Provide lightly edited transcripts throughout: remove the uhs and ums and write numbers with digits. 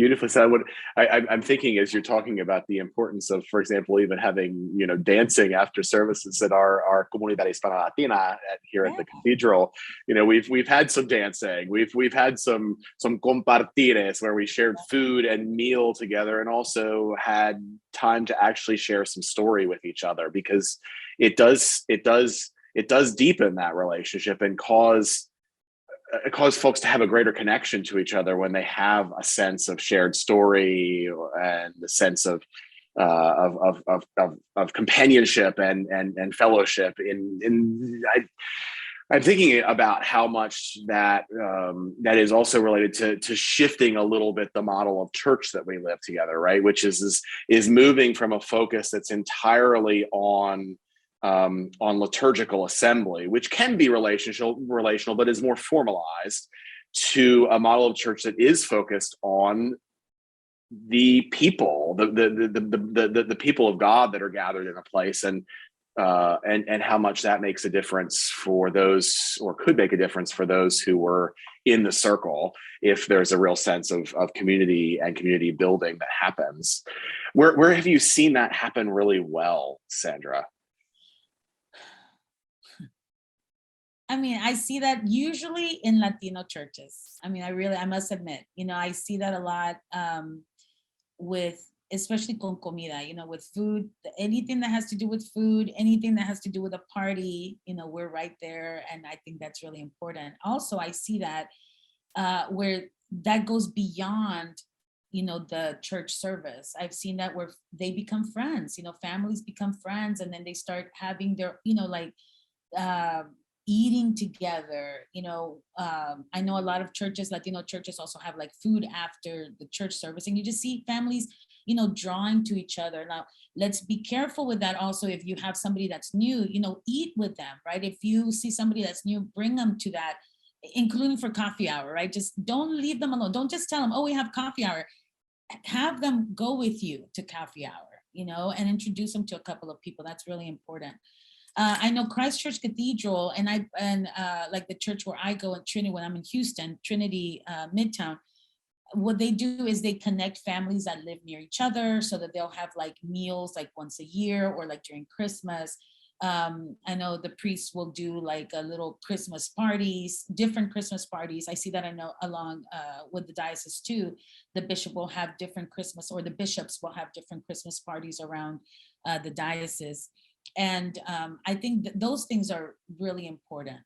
Beautifully said. I'm thinking as you're talking about the importance of, for example, even having, dancing after services at our Comunidad Hispana Latina here at the cathedral. We've had some dancing. We've had some compartires where we shared food and meal together, and also had time to actually share some story with each other, because it does deepen that relationship and cause folks to have a greater connection to each other when they have a sense of shared story and the sense of companionship and fellowship. I'm thinking about how much that is also related to shifting a little bit the model of church that we live together, right? Which is moving from a focus that's entirely on liturgical assembly, which can be relational, but is more formalized, to a model of church that is focused on the people, the people of God that are gathered in a place, and how much that makes a difference for those, or could make a difference for those who were in the circle, if there's a real sense of community and community building that happens. Where have you seen that happen really well, Sandra? I mean, I see that usually in Latino churches. I mean, I must admit, I see that a lot with, especially con comida, with food, anything that has to do with food, anything that has to do with a party, we're right there. And I think that's really important. Also, I see that where that goes beyond, the church service. I've seen that where they become friends, families become friends, and then they start having their, eating together. I know a lot of churches, Latino churches, also have like food after the church service, and you just see families, drawing to each other. Now, let's be careful with that also. If you have somebody that's new, eat with them, right? If you see somebody that's new, bring them to that, including for coffee hour, right? Just don't leave them alone. Don't just tell them, oh, we have coffee hour. Have them go with you to coffee hour, and introduce them to a couple of people. That's really important. I know Christ Church Cathedral, and like the church where I go in Trinity, when I'm in Houston, Trinity Midtown, what they do is they connect families that live near each other, so that they'll have like meals like once a year, or like during Christmas. I know the priests will do like a little Christmas parties, different Christmas parties. I see that, I know, along with the diocese too. The bishop will have different Christmas, or the bishops will have different Christmas parties around the diocese. And I think that those things are really important.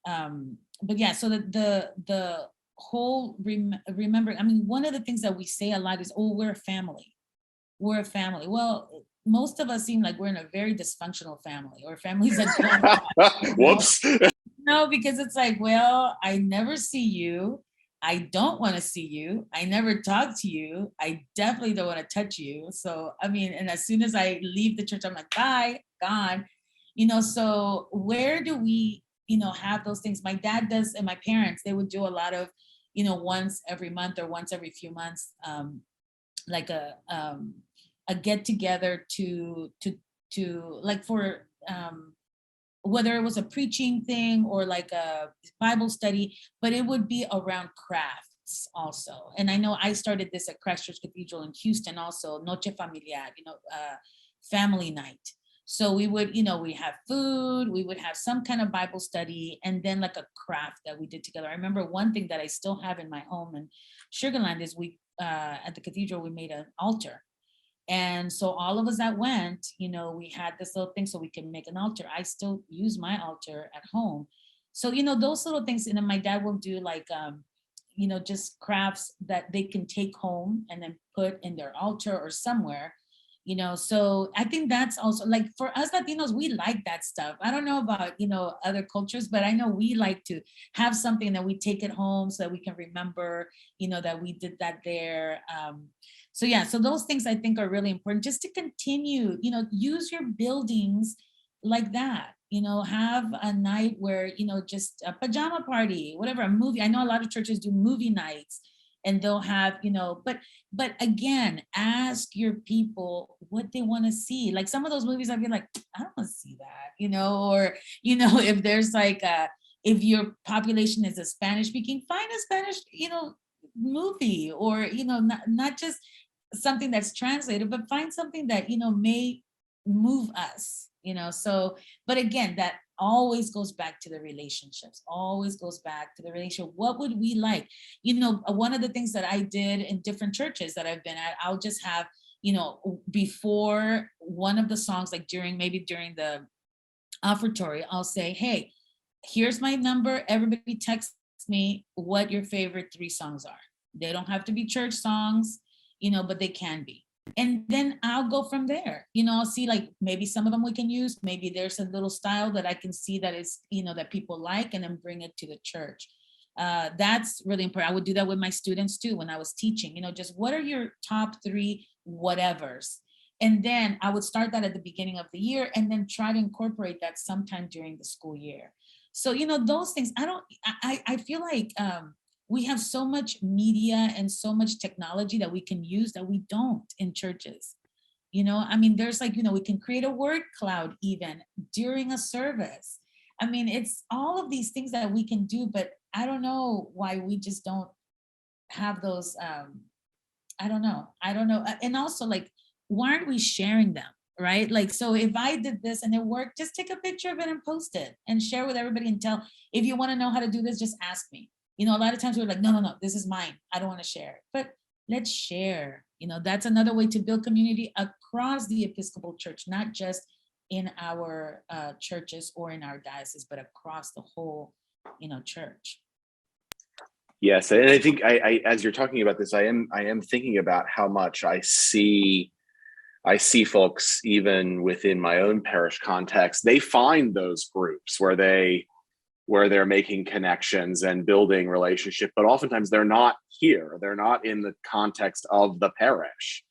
But yeah, so the whole remembering, I mean, one of the things that we say a lot is, oh, we're a family. We're a family. Well, most of us seem like we're in a very dysfunctional family, or families that don't. Whoops. No, because it's like, well, I never see you. I don't want to see you. I never talk to you. I definitely don't want to touch you. So, I mean, and as soon as I leave the church, I'm like, bye, gone. So where do we, have those things? My dad does, and my parents, they would do a lot of, once every month or once every few months, like a get together to like for, whether it was a preaching thing or like a Bible study, but it would be around crafts also. And I know I started this at Christ Church Cathedral in Houston also, Noche Familiar, family night. So we would, we have food, we would have some kind of Bible study, and then like a craft that we did together. I remember one thing that I still have in my home in Sugar Land is we, at the cathedral, we made an altar. And so all of us that went, we had this little thing so we can make an altar. I still use my altar at home. So, those little things. And then my dad will do like, just crafts that they can take home and then put in their altar or somewhere, so I think that's also like, for us Latinos, we like that stuff. I don't know about, other cultures, but I know we like to have something that we take it home so that we can remember, that we did that there. So yeah, so those things I think are really important, just to continue, use your buildings like that, have a night where, just a pajama party, whatever, a movie. I know a lot of churches do movie nights, and they'll have, but again, ask your people what they want to see. Like some of those movies, I'd be like, I don't want to see that, or, if there's like, if your population is a Spanish speaking, find a Spanish, movie, or not just something that's translated, but find something that may move us. So, but again, that always goes back to the relationships, always goes back to the relationship. What would we like? One of the things that I did in different churches that I've been at, I'll just have, before one of the songs, like during the offertory, I'll say, hey, here's my number, everybody text me what your favorite 3 songs are. They don't have to be church songs, but they can be. And then I'll go from there. I'll see, like, maybe some of them we can use, maybe there's a little style that I can see that is, that people like, and then bring it to the church. That's really important. I would do that with my students too when I was teaching, just what are your top 3 whatevers. And then I would start that at the beginning of the year, and then try to incorporate that sometime during the school year. So, those things, I feel like we have so much media and so much technology that we can use that we don't in churches. There's like, we can create a word cloud even during a service. It's all of these things that we can do, but I don't know why we just don't have those. I don't know. And also, like, why aren't we sharing them? Right? Like, so if I did this and it worked, just take a picture of it and post it and share with everybody, and tell, if you want to know how to do this, just ask me. A lot of times we're like, no, this is mine, I don't want to share it. But let's share. That's another way to build community across the Episcopal Church, not just in our churches or in our diocese, but across the whole, church. Yes, and I think I as you're talking about this, I am thinking about how much I see folks, even within my own parish context, they find those groups where they're making connections and building relationship, but oftentimes they're not here. They're not in the context of the parish.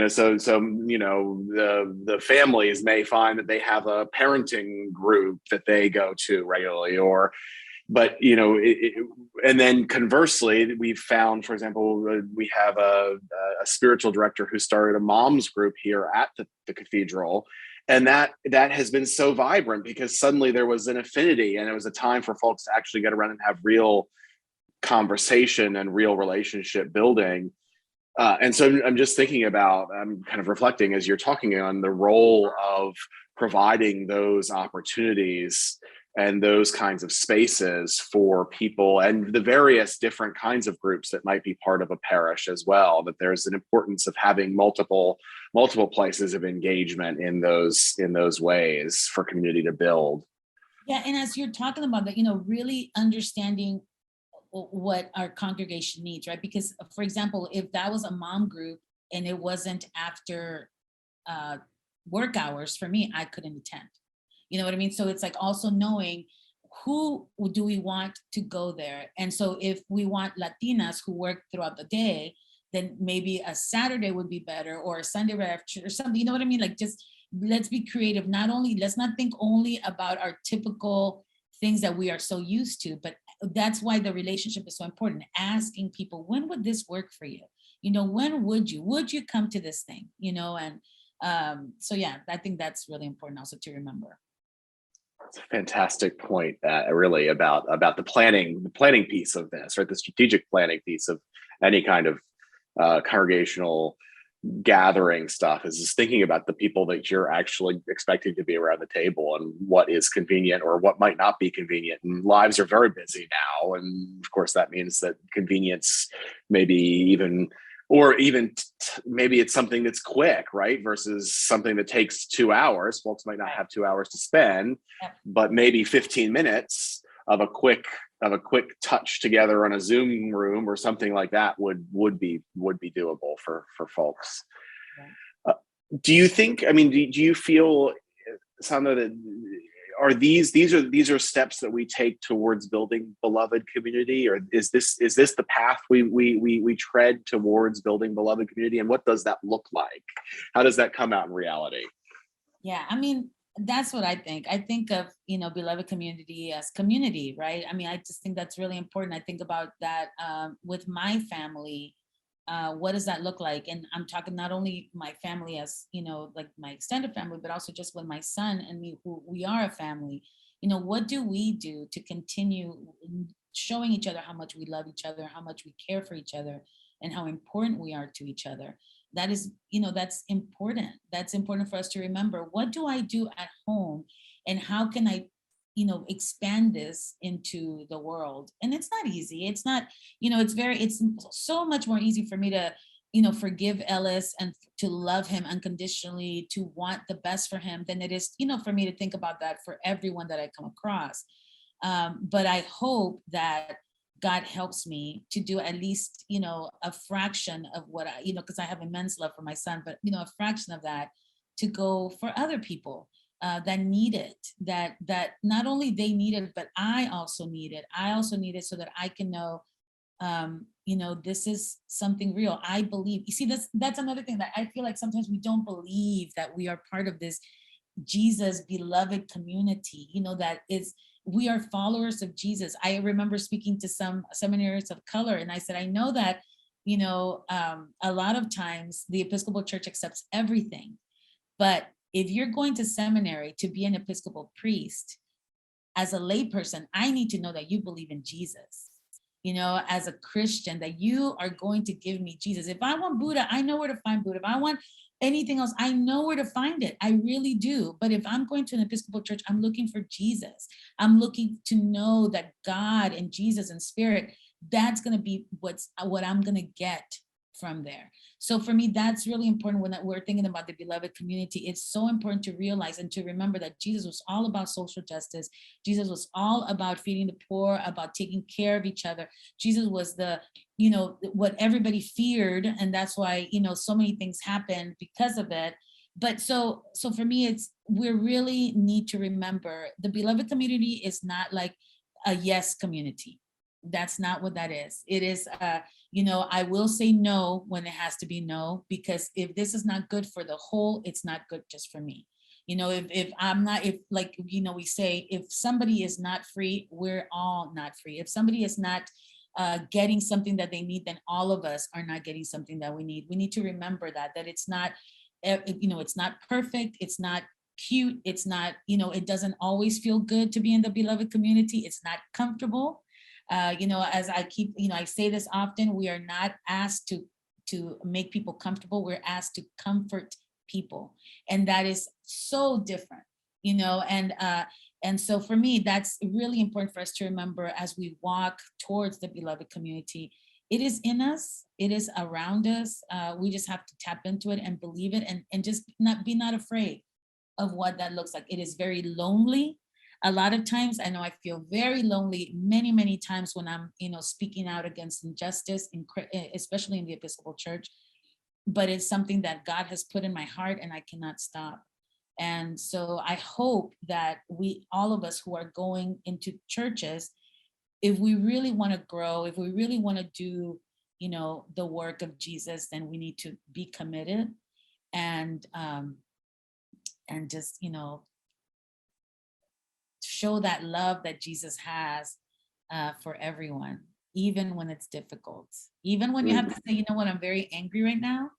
So the families may find that they have a parenting group that they go to regularly, but and then conversely, we've found, for example, we have a spiritual director who started a moms group here at the cathedral, and that has been so vibrant because suddenly there was an affinity, and it was a time for folks to actually get around and have real conversation and real relationship building. And so I'm just thinking about, I'm kind of reflecting as you're talking on the role of providing those opportunities and those kinds of spaces for people and the various different kinds of groups that might be part of a parish as well, that there's an importance of having multiple places of engagement in those ways for community to build. Yeah, and as you're talking about that, really understanding what our congregation needs, right? Because, for example, if that was a mom group and it wasn't after work hours, for me, I couldn't attend. You know what I mean? So it's like also knowing who do we want to go there. And so if we want Latinas who work throughout the day, then maybe a Saturday would be better, or a Sunday right after, or something. You know what I mean? Like, just let's be creative. Let's not think only about our typical things that we are so used to, but that's why the relationship is so important. Asking people, when would this work for you? When would you come to this thing? And so yeah, I think that's really important also to remember. That's a fantastic point, really about the planning piece of this, right? The strategic planning piece of any kind of congregational gathering stuff is just thinking about the people that you're actually expecting to be around the table and what is convenient or what might not be convenient. And lives are very busy now, and of course that means that convenience maybe even maybe it's something that's quick, right? Versus something that takes 2 hours. Folks might not have 2 hours to spend, but maybe 15 minutes of a quick touch together on a Zoom room or something like that would be doable for folks. Do you think? I mean, do you feel, Sandra, that these are steps that we take towards building beloved community, or is this the path we tread towards building beloved community, and what does that look like? How does that come out in reality? Yeah, that's what I think. I think of, beloved community as community, right? I just think that's really important. I think about that with my family. What does that look like? And I'm talking not only my family as, like my extended family, but also just with my son and me, who we are a family. What do we do to continue showing each other how much we love each other, how much we care for each other, and how important we are to each other. That is, that's important. That's important for us to remember. What do I do at home, and how can I, expand this into the world? And it's not easy. It's not, it's so much more easy for me to, forgive Ellis and to love him unconditionally, to want the best for him, than it is, for me to think about that for everyone that I come across. But I hope that God helps me to do at least, a fraction of what I, because I have immense love for my son, but, a fraction of that to go for other people that need it, that not only they need it, but I also need it. I also need it so that I can know, this is something real. I believe, you see, that's another thing that I feel like sometimes we don't believe that we are part of this Jesus beloved community, that is, we are followers of Jesus. I remember speaking to some seminaries of color, and I said, I know that, a lot of times the Episcopal Church accepts everything, but if you're going to seminary to be an Episcopal priest, as a layperson, I need to know that you believe in Jesus. As a Christian, that you are going to give me Jesus. If I want Buddha, I know where to find Buddha. If I want anything else, I know where to find it. I really do. But if I'm going to an Episcopal church, I'm looking for Jesus. I'm looking to know that God and Jesus and Spirit, that's going to be what I'm going to get from there. So for me, that's really important when we're thinking about the beloved community. It's so important to realize and to remember that Jesus was all about social justice. Jesus was all about feeding the poor, about taking care of each other. Jesus was the, what everybody feared. And that's why, so many things happened because of it. But so for me, we really need to remember the beloved community is not like a yes community. That's not what that is. It is, I will say no when it has to be no, because if this is not good for the whole, it's not good just for me. If I'm not, if like, we say, if somebody is not free, we're all not free. If somebody is not getting something that they need, then all of us are not getting something that we need. We need to remember that it's not, it's not perfect. It's not cute. It's not, it doesn't always feel good to be in the beloved community. It's not comfortable. As I keep, I say this often, we are not asked to make people comfortable. We're asked to comfort people. And that is so different, and so for me, that's really important for us to remember as we walk towards the beloved community. It is in us. It is around us. We just have to tap into it and believe it, and just not afraid of what that looks like. It is very lonely. A lot of times, I know I feel very lonely many, many times when I'm, speaking out against injustice, especially in the Episcopal Church. But it's something that God has put in my heart, and I cannot stop. And so I hope that all of us who are going into churches, if we really want to grow, if we really want to do, the work of Jesus, then we need to be committed and just, show that love that Jesus has for everyone, even when it's difficult, even when you have to say, you know what, I'm very angry right now,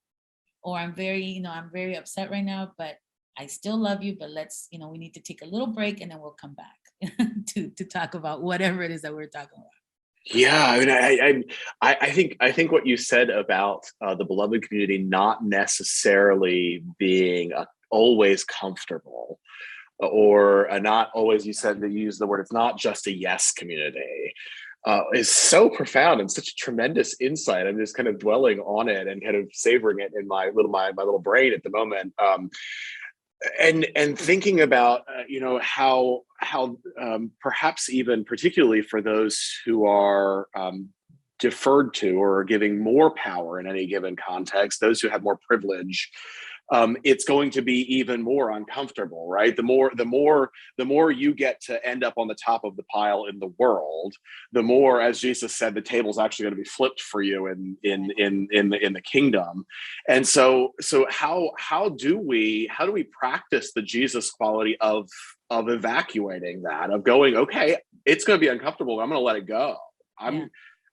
or I'm very upset right now, but I still love you, but let's, we need to take a little break, and then we'll come back to talk about whatever it is that we're talking about. Yeah, I think what you said about the beloved community not necessarily being always comfortable, or not always, you said that you used the word, it's not just a yes community, is so profound and such a tremendous insight. I'm just kind of dwelling on it and kind of savoring it in my little brain at the moment. And thinking about how perhaps even particularly for those who are deferred to or giving more power in any given context, those who have more privilege, it's going to be even more uncomfortable, right? The more you get to end up on the top of the pile in the world, the more, as Jesus said, the table's actually going to be flipped for you in the kingdom. And so how do we practice the Jesus quality of evacuating that, of going, okay, it's going to be uncomfortable, but I'm going to let it go. I'm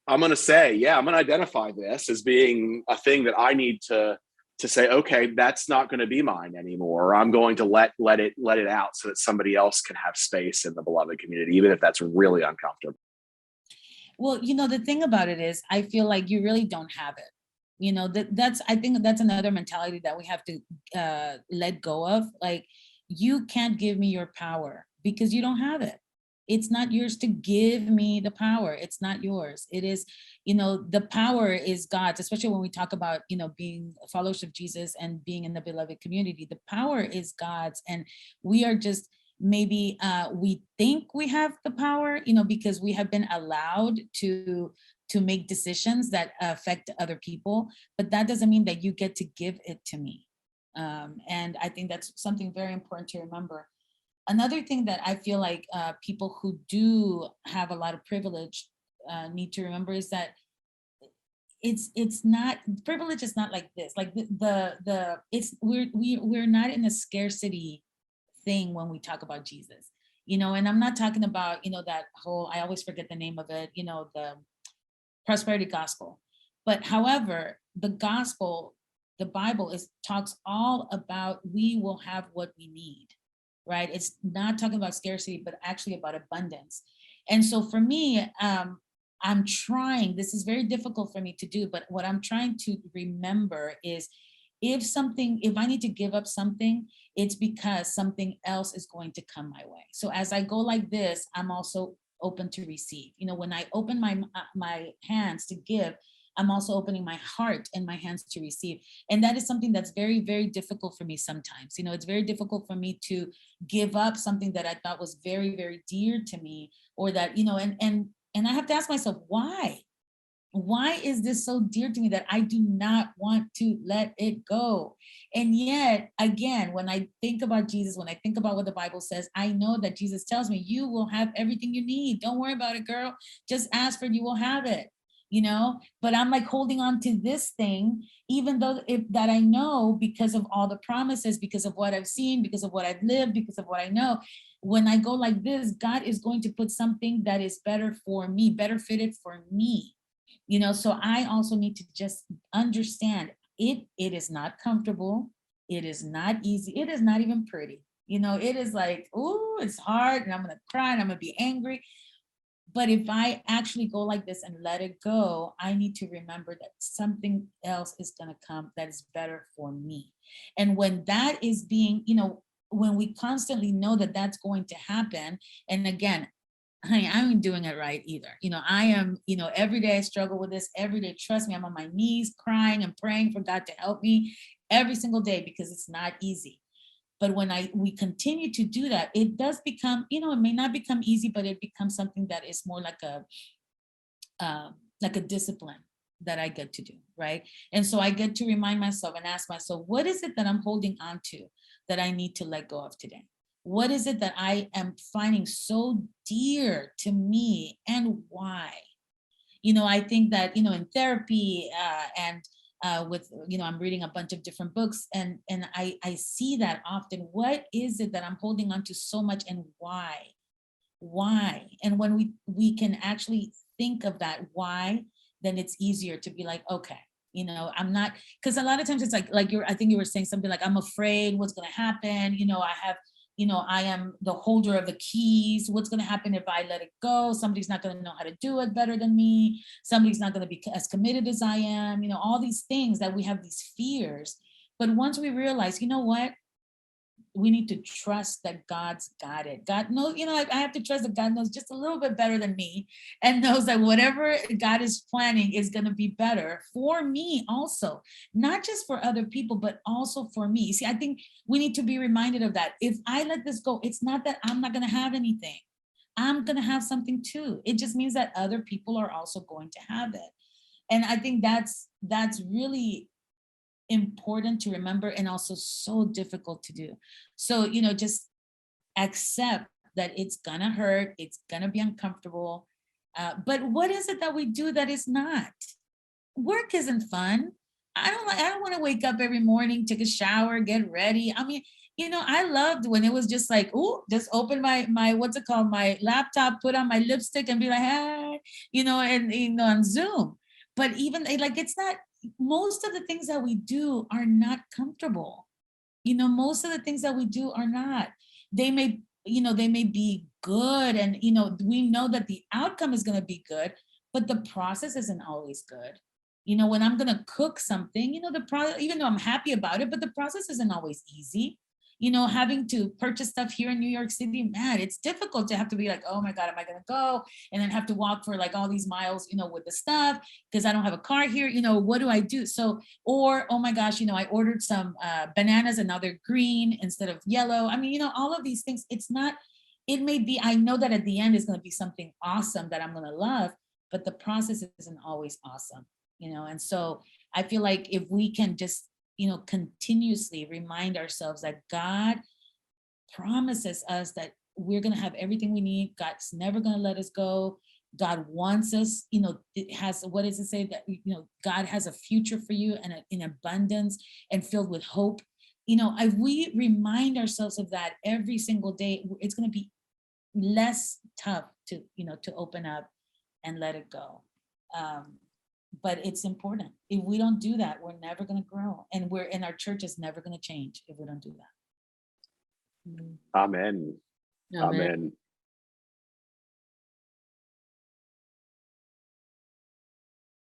going to say, I'm going to identify this as being a thing that I need to say, okay, that's not going to be mine anymore. I'm going to let it out so that somebody else can have space in the beloved community, even if that's really uncomfortable. Well, the thing about it is, I feel like you really don't have it. That's, I think that's another mentality that we have to let go of. Like, you can't give me your power because you don't have it. It's not yours to give me the power. It's not yours. It is, the power is God's, especially when we talk about, being a followers of Jesus and being in the beloved community. The power is God's. And we are just, maybe we think we have the power, because we have been allowed to make decisions that affect other people, but that doesn't mean that you get to give it to me. And I think that's something very important to remember. Another thing that I feel like people who do have a lot of privilege need to remember is that it's not, privilege is not like this. Like the it's we're not in a scarcity thing when we talk about Jesus. And I'm not talking about, that whole, I always forget the name of it, the prosperity gospel. But however, the gospel, the Bible talks all about, we will have what we need, right? It's not talking about scarcity, but actually about abundance. And so for me, I'm trying, this is very difficult for me to do, but what I'm trying to remember is, if I need to give up something, it's because something else is going to come my way. So as I go like this, I'm also open to receive. When I open my hands to give, I'm also opening my heart and my hands to receive. And that is something that's very, very difficult for me sometimes. It's very difficult for me to give up something that I thought was very, very dear to me, or that, and I have to ask myself, why is this so dear to me that I do not want to let it go? And yet, again, when I think about Jesus, when I think about what the Bible says, I know that Jesus tells me, you will have everything you need. Don't worry about it, girl. Just ask for it, you will have it. But I'm like holding on to this thing, even though that I know, because of all the promises, because of what I've seen, because of what I've lived, because of what I know. When I go like this, God is going to put something that is better for me, better fitted for me. So I also need to just understand, it is not comfortable, it is not easy, it is not even pretty. It is like, oh, it's hard, and I'm gonna cry, and I'm gonna be angry. But if I actually go like this and let it go, I need to remember that something else is going to come that is better for me. And when that is being, when we constantly know that that's going to happen, and again, honey, I ain't doing it right either. I am, every day I struggle with this. Every day, trust me, I'm on my knees crying and praying for God to help me every single day, because it's not easy. But when we continue to do that, it does become, it may not become easy, but it becomes something that is more like a discipline that I get to do, right? And so I get to remind myself and ask myself, what is it that I'm holding on to that I need to let go of today? What is it that I am finding so dear to me, and why? I think that, in therapy and with, I'm reading a bunch of different books, and I see that often. What is it that I'm holding on to so much, and why? And when we can actually think of that why, then it's easier to be like, okay, I'm not, because a lot of times it's like I think you were saying something like, I'm afraid what's going to happen. I have, I am the holder of the keys. What's going to happen if I let it go? Somebody's not going to know how to do it better than me. Somebody's not going to be as committed as I am. All these things that we have, these fears. But once we realize, what, we need to trust that God's got it. God knows, I have to trust that God knows just a little bit better than me, and knows that whatever God is planning is going to be better for me also, not just for other people, but also for me. See, I think we need to be reminded of that. If I let this go, it's not that I'm not going to have anything. I'm going to have something too. It just means that other people are also going to have it. And I think that's really important to remember, and also so difficult to do. So, just accept that it's gonna hurt, it's gonna be uncomfortable. But what is it that we do that is not? Work isn't fun. I don't want to wake up every morning, take a shower, get ready. I mean, I loved when it was just like, oh, just open my what's it called, my laptop, put on my lipstick, and be like, hey, and on Zoom. But even like, it's not, most of the things that we do are not comfortable. Most of the things that we do are not. They may be good, and we know that the outcome is going to be good, but the process isn't always good. You know, when I'm going to cook something, you know, even though I'm happy about it, but the process isn't always easy. You know, having to purchase stuff here in New York City, man, it's difficult to have to be like, oh my God, am I going to go? And then have to walk for like all these miles, you know, with the stuff because I don't have a car here. You know, what do I do? So, or, oh my gosh, you know, I ordered some bananas and now they're green instead of yellow. I mean, you know, all of these things, it's not, it may be, I know that at the end is going to be something awesome that I'm going to love, but the process isn't always awesome, you know? And so I feel like if we can just, you know, continuously remind ourselves that God promises us that we're going to have everything we need. God's never going to let us go. God wants us, you know, it has, what does it say? That, you know, God has a future for you and in abundance and filled with hope. You know, if we remind ourselves of that every single day, it's going to be less tough to, you know, to open up and let it go. But it's important. If we don't do that, we're never going to grow, and our church is never going to change if we don't do that. Amen. Amen. Amen.